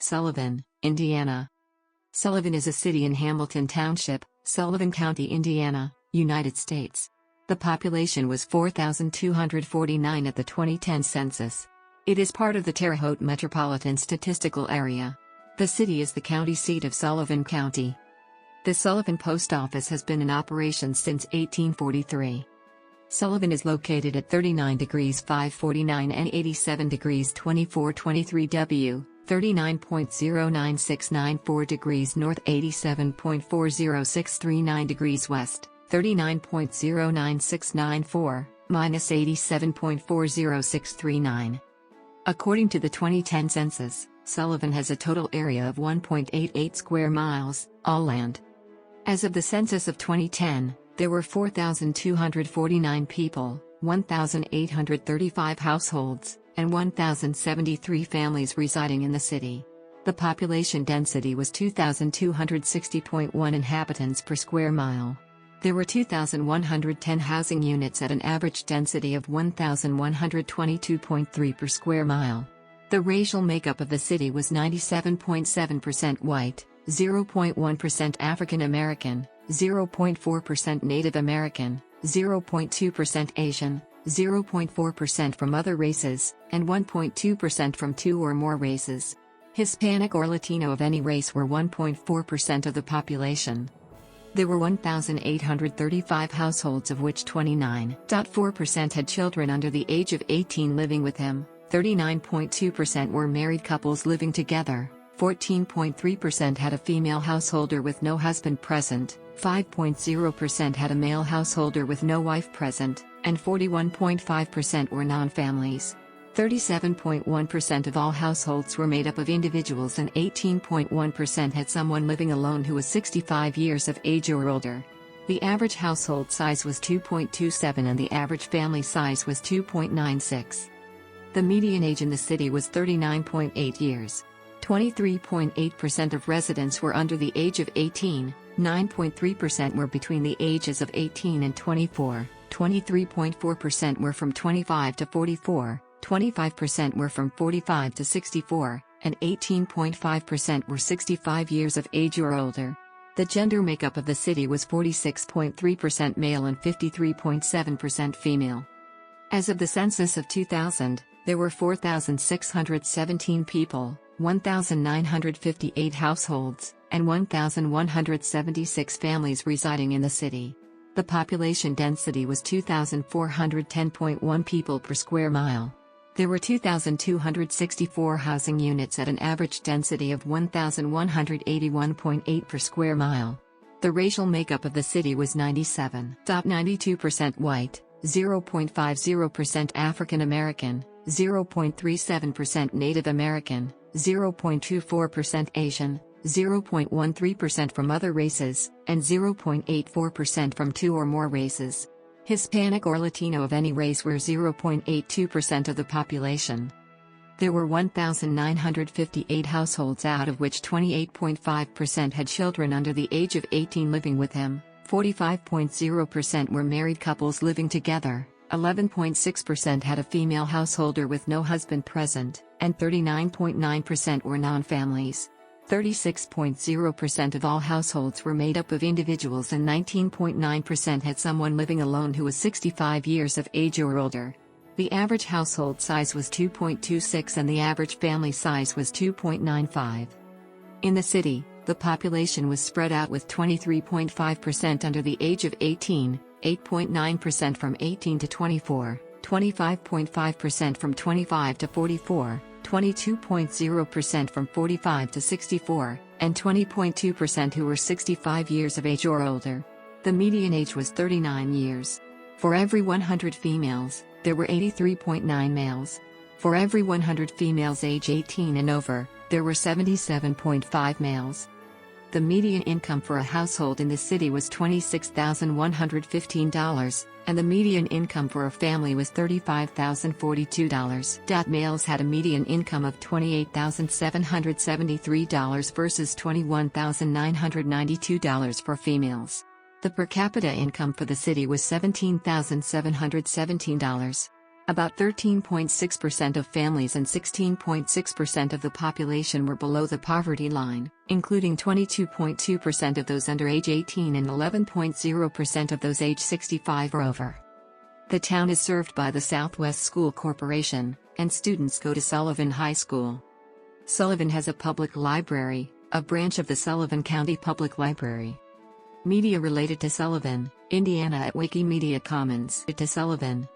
Sullivan, Indiana. Sullivan is a city in Hamilton Township, Sullivan County, Indiana, United States. The population was 4,249 at the 2010 census. It is part of the Terre Haute Metropolitan Statistical Area. The city is the county seat of Sullivan County. The Sullivan Post Office has been in operation since 1843. Sullivan is located at 39 degrees 549 and 87 degrees 2423 W, 39.09694 degrees north, 87.40639 degrees west, 39.09694, minus 87.40639. According to the 2010 census, Sullivan has a total area of 1.88 square miles, all land. As of the census of 2010, there were 4,249 people, 1,835 households, and 1,073 families residing in the city. The population density was 2,260.1 inhabitants per square mile. There were 2,110 housing units at an average density of 1,122.3 per square mile. The racial makeup of the city was 97.7% white, 0.1% African American, 0.4% Native American, 0.2% Asian, 0.4% from other races, and 1.2% from two or more races. Hispanic or Latino of any race were 1.4% of the population. There were 1,835 households, of which 29.4% had children under the age of 18 living with him, 39.2% were married couples living together, 14.3% had a female householder with no husband present, 5.0% had a male householder with no wife present, and 41.5% were non-families. 37.1% of all households were made up of individuals, and 18.1% had someone living alone who was 65 years of age or older. The average household size was 2.27 and the average family size was 2.96. The median age in the city was 39.8 years. 23.8% of residents were under the age of 18, 9.3% were between the ages of 18 and 24, 23.4% were from 25 to 44, 25% were from 45 to 64, and 18.5% were 65 years of age or older. The gender makeup of the city was 46.3% male and 53.7% female. As of the census of 2000, there were 4,617 people, 1,958 households, and 1,176 families residing in the city. The population density was 2,410.1 people per square mile. There were 2,264 housing units at an average density of 1,181.8 per square mile. The racial makeup of the city was 97.92% white, 0.50% African American, 0.37% Native American, 0.24% Asian, 0.13% from other races, and 0.84% from two or more races. Hispanic or Latino of any race were 0.82% of the population. There were 1,958 households, out of which 28.5% had children under the age of 18 living with him, 45.0% were married couples living together, 11.6% had a female householder with no husband present, and 39.9% were non-families. 36.0% of all households were made up of individuals, and 19.9% had someone living alone who was 65 years of age or older. The average household size was 2.26 and the average family size was 2.95. In the city, the population was spread out, with 23.5% under the age of 18, 8.9% from 18 to 24, 25.5% from 25 to 44, 22.0% from 45 to 64, and 20.2% who were 65 years of age or older. The median age was 39 years. For every 100 females, there were 83.9 males. For every 100 females age 18 and over, there were 77.5 males. The median income for a household in the city was $26,115, and the median income for a family was $35,042. Males had a median income of $28,773 versus $21,992 for females. The per capita income for the city was $17,717. About 13.6% of families and 16.6% of the population were below the poverty line, including 22.2% of those under age 18 and 11.0% of those age 65 or over. The town is served by the Southwest School Corporation, and students go to Sullivan High School. Sullivan has a public library, a branch of the Sullivan County Public Library. Media related to Sullivan, Indiana at Wikimedia Commons. To Sullivan,